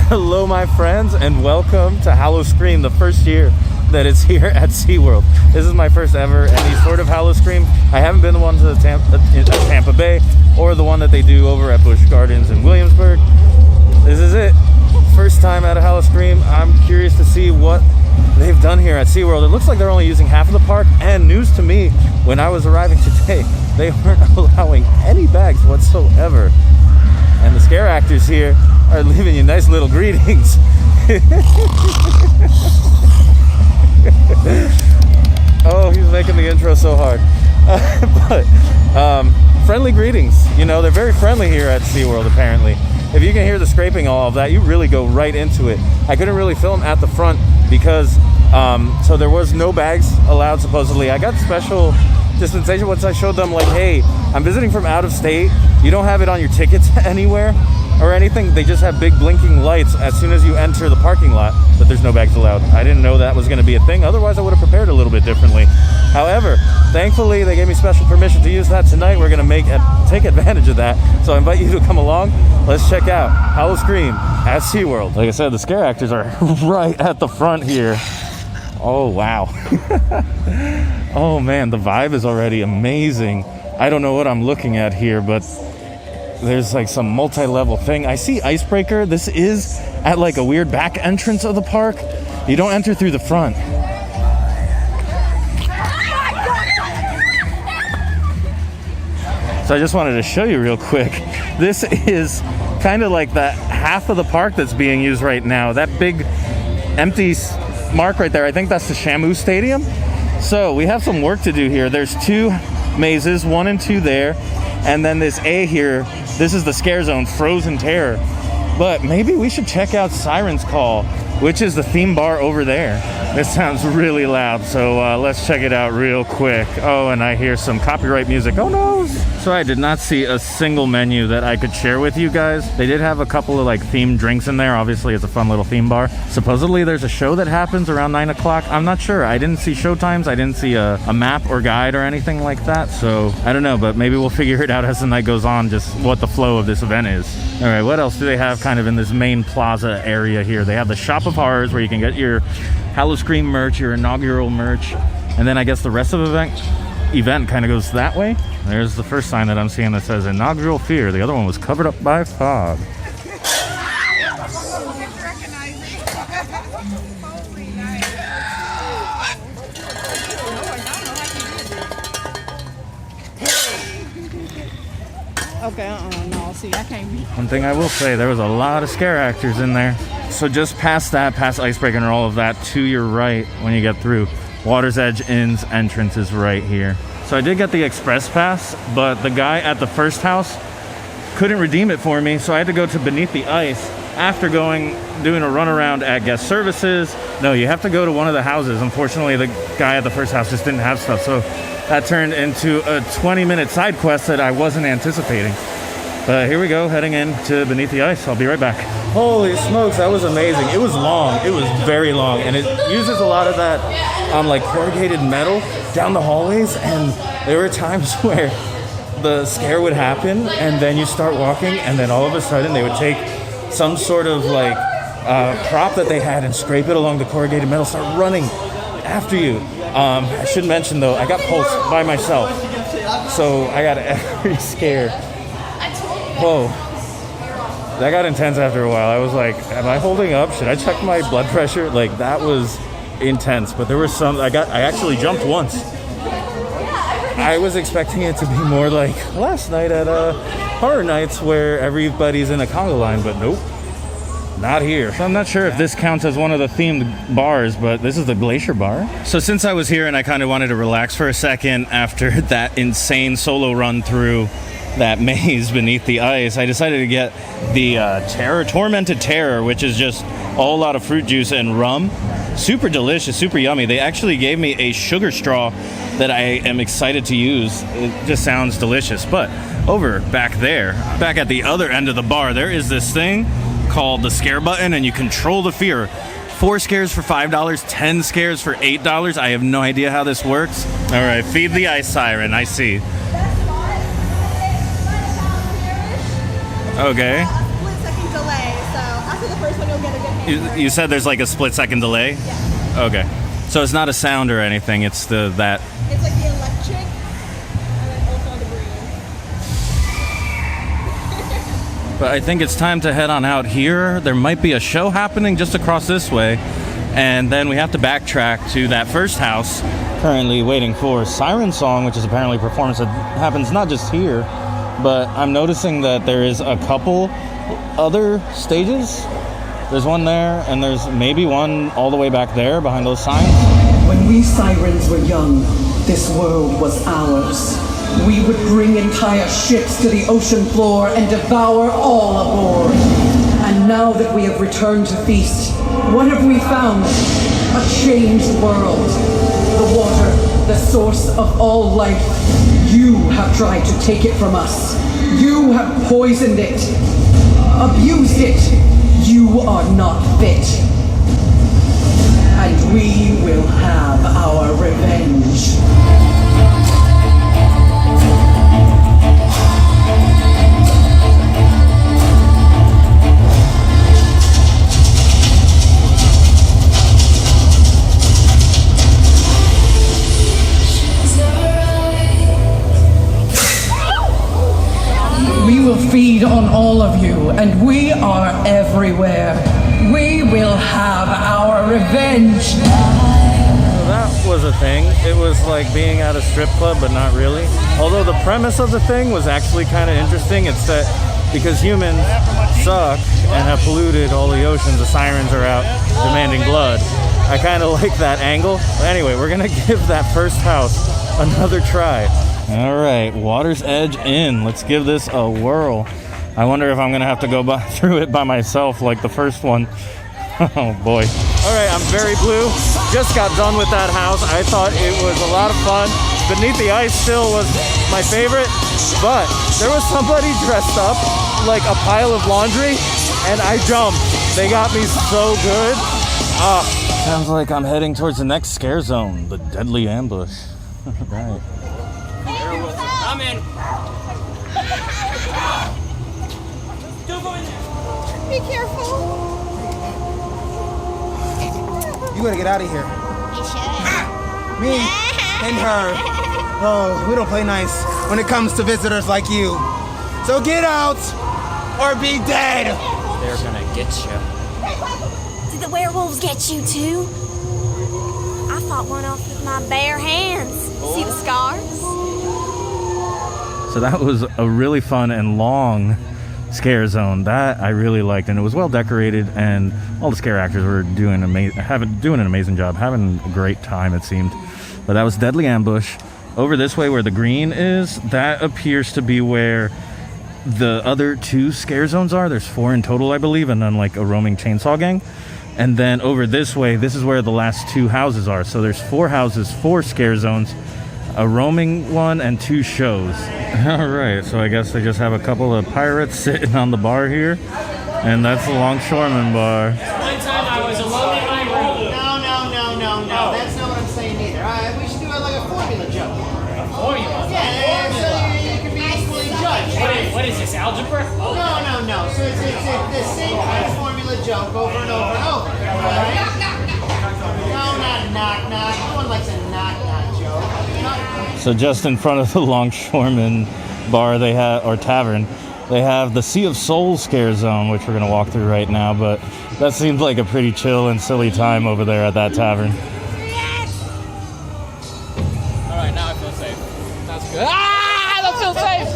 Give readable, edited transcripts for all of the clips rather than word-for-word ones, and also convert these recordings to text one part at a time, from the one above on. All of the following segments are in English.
Hello my friends and welcome to Howl-O-Scream, the first year that it's here at SeaWorld. This is my first ever any sort of Howl-O-Scream. I haven't been the one to Tampa Bay or the one that they do over at Busch Gardens in Williamsburg. This is it. First time at a Howl-O-Scream. I'm curious to see what they've done here at SeaWorld. It looks like they're only using half of the park, and news to me, when I was arriving today, they weren't allowing any bags whatsoever. And the scare actors here are leaving you nice little greetings. Oh, he's making the intro so hard. Friendly greetings. You know, they're very friendly here at SeaWorld, apparently. If you can hear the scraping, all of that, you really go right into it. I couldn't really film at the front because, so there was no bags allowed, supposedly. I got special dispensation once I showed them, like, hey, I'm visiting from out of state. You don't have it on your tickets anywhere or anything. They just have big blinking lights as soon as you enter the parking lot, but there's no bags allowed. I didn't know that was going to be a thing. Otherwise, I would have prepared a little bit differently. However, thankfully, they gave me special permission to use that tonight. We're going to take advantage of that. So I invite you to come along. Let's check out Howl-O-Scream at SeaWorld. Like I said, the scare actors are right at the front here. Oh, wow. Oh, man, the vibe is already amazing. I don't know what I'm looking at here, but there's like some multi-level thing. I see Icebreaker. This is at like a weird back entrance of the park. You don't enter through the front. So I just wanted to show you real quick. This is kind of like that half of the park that's being used right now. That big empty mark right there, I think that's the Shamu Stadium. So we have some work to do here. There's two mazes, 1 and 2 there. And then this A here, this is the scare zone, Frozen Terror. But maybe we should check out Siren's Call, which is the theme bar over there. This sounds really loud, so let's check it out real quick. Oh, and I hear some copyright music. Oh no! So I did not see a single menu that I could share with you guys. They did have a couple of like themed drinks in there. Obviously, it's a fun little theme bar. Supposedly, there's a show that happens around 9 o'clock. I'm not sure. I didn't see showtimes. I didn't see a map or guide or anything like that. So I don't know, but maybe we'll figure it out as the night goes on, just what the flow of this event is. All right, what else do they have kind of in this main plaza area here? They have the Shop of Horrors where you can get your Howl-O-Scream merch, your inaugural merch, and then I guess the rest of the event kind of goes that way. There's the first sign that I'm seeing that says Inaugural Fear. The other one was covered up by fog. Okay, no, see, I can't be. One thing I will say, there was a lot of scare actors in there. So just past that, past Icebreaker and all of that, to your right when you get through, Water's Edge Inn's entrance is right here. So I did get the express pass, but the guy at the first house couldn't redeem it for me, so I had to go to Beneath the Ice after doing a runaround at guest services. No, you have to go to one of the houses. Unfortunately, the guy at the first house just didn't have stuff, so that turned into a 20-minute side quest that I wasn't anticipating. But here we go, heading into Beneath the Ice. I'll be right back. Holy smokes, that was amazing. It was long. It was very long, and it uses a lot of that like corrugated metal down the hallways, and there were times where the scare would happen, and then you start walking, and then all of a sudden they would take some sort of like prop that they had and scrape it along the corrugated metal, start running after you. I should mention though, I got pulsed by myself, so I got every scare. Whoa, that got intense after a while. I was like, am I holding up? Should I check my blood pressure? Like, that was intense. But there were some, I actually jumped once. I was expecting it to be more like last night at Horror Nights where everybody's in a conga line, but nope, not here. So I'm not sure if this counts as one of the themed bars, but this is the Glacier Bar. So since I was here and I kind of wanted to relax for a second after that insane solo run through that maze beneath the ice, I decided to get the Tormented Terror, which is just a whole lot of fruit juice and rum. Super delicious, super yummy. They actually gave me a sugar straw that I am excited to use. It just sounds delicious. But over back there, back at the other end of the bar, there is this thing called the scare button, and you control the fear. 4 scares for $5, 10 scares for $8. I have no idea how this works. All right, feed the ice siren, I see. Okay. Split-second delay, so after the first one, you'll get a good hand. You said there's like a split-second delay? Yeah. Okay. So it's not a sound or anything, it's that. It's like the electric and then also the breeze. But I think it's time to head on out here. There might be a show happening just across this way. And then we have to backtrack to that first house. Currently waiting for Siren Song, which is apparently a performance that happens not just here, but I'm noticing that there is a couple other stages. There's one there, and there's maybe one all the way back there behind those signs. When we sirens were young, this world was ours. We would bring entire ships to the ocean floor and devour all aboard. And now that we have returned to feast, what have we found? A changed world. The water, the source of all life. You have tried to take it from us. You have poisoned it, abused it. You are not fit. And we will have our revenge. We will feed on all of you, and we are everywhere. We will have our revenge. So that was a thing. It was like being at a strip club, but not really. Although the premise of the thing was actually kind of interesting. It's that because humans suck and have polluted all the oceans, the sirens are out demanding blood. I kind of like that angle. But anyway, we're going to give that first house another try. All right, Water's Edge Inn. Let's give this a whirl. I wonder if I'm gonna have to go through it by myself like the first one. Oh boy. All right, I'm very blue. Just got done with that house. I thought it was a lot of fun. Beneath the Ice still was my favorite, but there was somebody dressed up like a pile of laundry, and I jumped. They got me so good. Sounds like I'm heading towards the next scare zone, the Deadly Ambush. Right. I'm in. Be careful. You gotta get out of here. Me and her. Oh, we don't play nice when it comes to visitors like you. So get out or be dead. They're gonna get you. Did the werewolves get you too? I fought one off with my bare hands. See the scars? So that was a really fun and long scare zone that I really liked, and it was well decorated, and all the scare actors were doing an amazing job, having a great time it seemed. But that was Deadly Ambush. Over this way where the green is, that appears to be where the other two scare zones are. There's 4 in total, I believe, and then like a roaming chainsaw gang. And then over this way, this is where the last 2 houses are. So there's 4 houses, 4 scare zones, a roaming one, and 2 shows. All right, so I guess they just have a couple of pirates sitting on the bar here, and that's the Longshoreman Bar. One time I was alone in my room. No. That's not what I'm saying either. We should do it like a formula joke. A formula? Yeah, so you can be equally judged. What is this, algebra? No. So it's the same kind of formula joke over and over and over. Right? No, not knock. No one likes a knock joke. So just in front of the Longshoreman Bar, they have, or tavern, they have the Sea of Souls scare zone, which we're going to walk through right now, but that seems like a pretty chill and silly time over there at that tavern. All right, now I feel safe. That's good. I don't feel safe.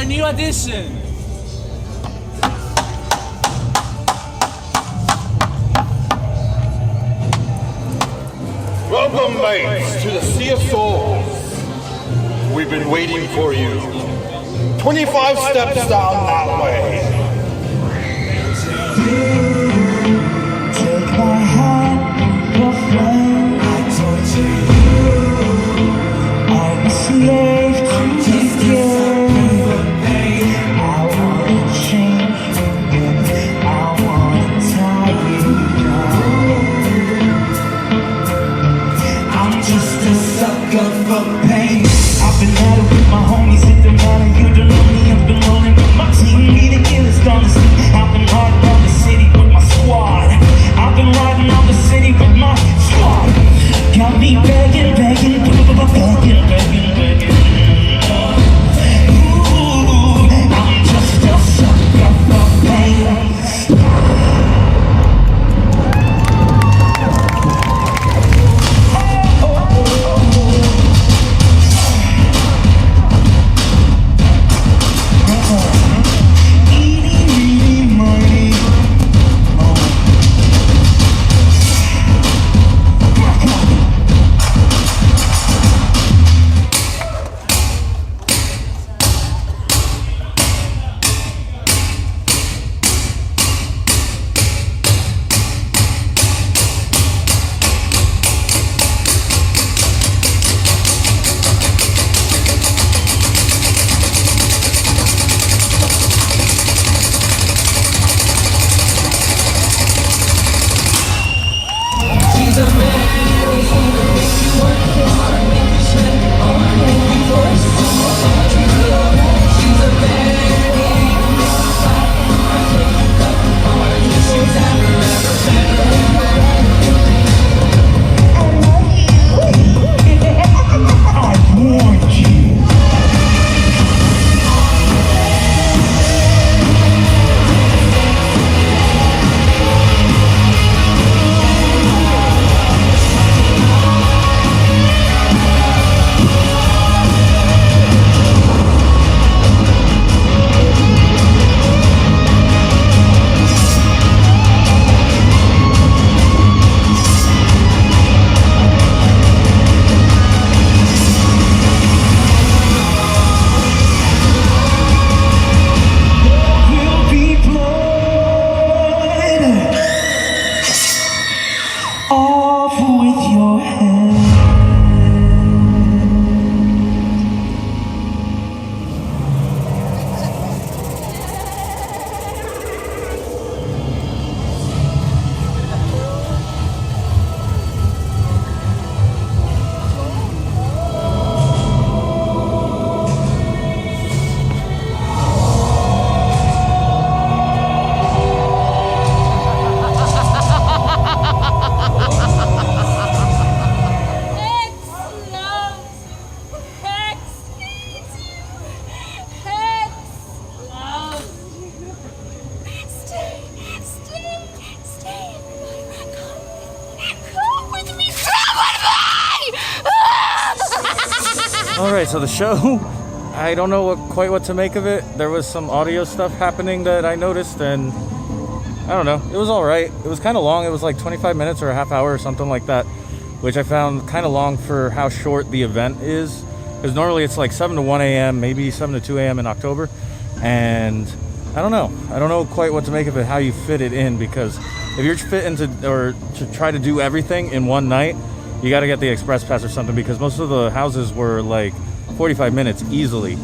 New addition. Welcome, mates, to the Sea of Souls. We've been waiting for you. 25 steps down that way. All right, so the show, I don't know quite what to make of it. There was some audio stuff happening that I noticed, and I don't know. It was all right. It was kind of long. It was like 25 minutes or a half hour or something like that, which I found kind of long for how short the event is. Because normally it's like 7 to 1 a.m., maybe 7 to 2 a.m. in October. And I don't know. I don't know quite what to make of it, how you fit it in. Because if you're fitting to try to do everything in one night, you got to get the express pass or something. Because most of the houses were like 45 minutes easily.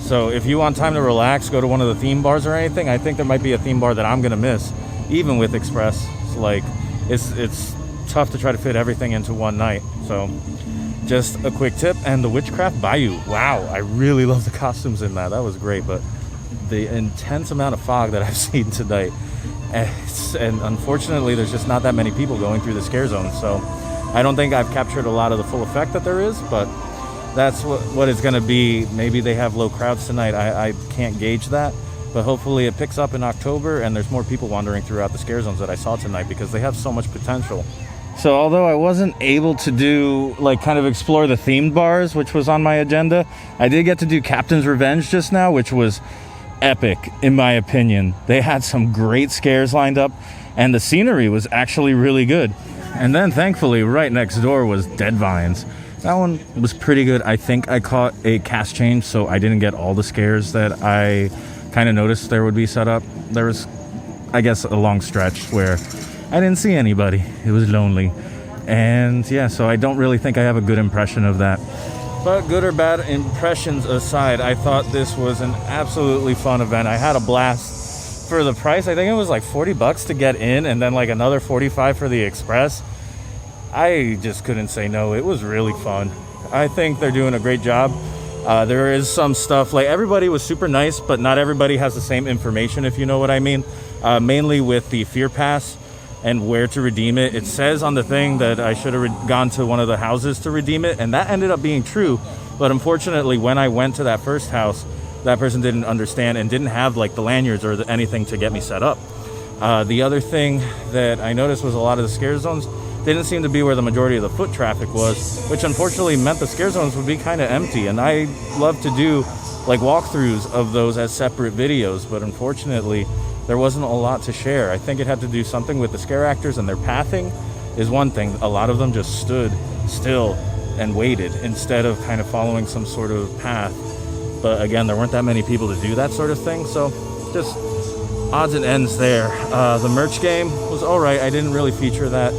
So if you want time to relax, go to one of the theme bars or anything, I think there might be a theme bar that I'm going to miss, even with express. It's like, it's tough to try to fit everything into one night. So just a quick tip. And the Witchcraft Bayou, wow, I really love the costumes in that. That was great. But the intense amount of fog that I've seen tonight, and unfortunately there's just not that many people going through the scare zone. So I don't think I've captured a lot of the full effect that there is, but that's what it's going to be. Maybe they have low crowds tonight. I can't gauge that, but hopefully it picks up in October and there's more people wandering throughout the scare zones that I saw tonight, because they have so much potential. So although I wasn't able to do, like, kind of explore the themed bars, which was on my agenda, I did get to do Captain's Revenge just now, which was epic in my opinion. They had some great scares lined up and the scenery was actually really good. And then thankfully right next door was Dead Vines. That one was pretty good. I think I caught a cast change, so I didn't get all the scares that I kind of noticed there would be set up. There was, I guess, a long stretch where I didn't see anybody. It was lonely. And yeah, so I don't really think I have a good impression of that. But good or bad impressions aside, I thought this was an absolutely fun event. I had a blast for the price. I think it was like $40 to get in and then like another $45 for the express. I just couldn't say no. It was really fun. I think they're doing a great job. There is some stuff, like everybody was super nice, but not everybody has the same information, if you know what I mean. Mainly with the Fear Pass and where to redeem it. It says on the thing that I should have gone to one of the houses to redeem it, and that ended up being true. But unfortunately, when I went to that first house, that person didn't understand and didn't have like the lanyards or anything to get me set up. The other thing that I noticed was a lot of the scare zones didn't seem to be where the majority of the foot traffic was, which unfortunately meant the scare zones would be kind of empty. And I love to do like walkthroughs of those as separate videos, but unfortunately there wasn't a lot to share. I think it had to do something with the scare actors and their pathing is one thing. A lot of them just stood still and waited instead of kind of following some sort of path. But again, there weren't that many people to do that sort of thing. So just odds and ends there. The merch game was all right. I didn't really feature that.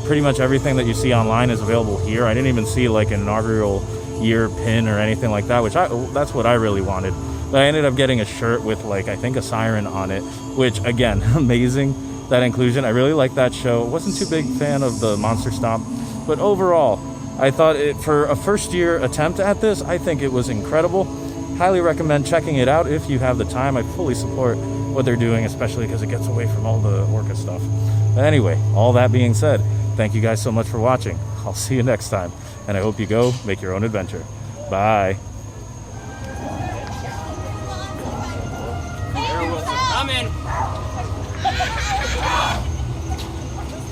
Pretty much everything that you see online is available here. I didn't even see like an inaugural year pin or anything like that, which that's what I really wanted. But I ended up getting a shirt with like, I think a siren on it, which again, amazing, that inclusion. I really liked that show. Wasn't too big fan of the Monster Stomp, but overall, I thought for a first year attempt at this, I think it was incredible. Highly recommend checking it out if you have the time. I fully support what they're doing, especially because it gets away from all the Orca stuff. But anyway, all that being said, thank you guys so much for watching. I'll see you next time, and I hope you go make your own adventure. Bye. I'm in.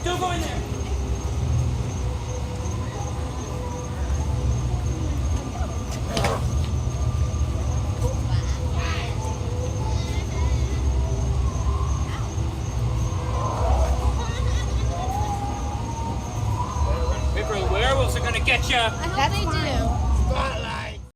Don't go in there. Paper werewolves are gonna get you. I hope they do.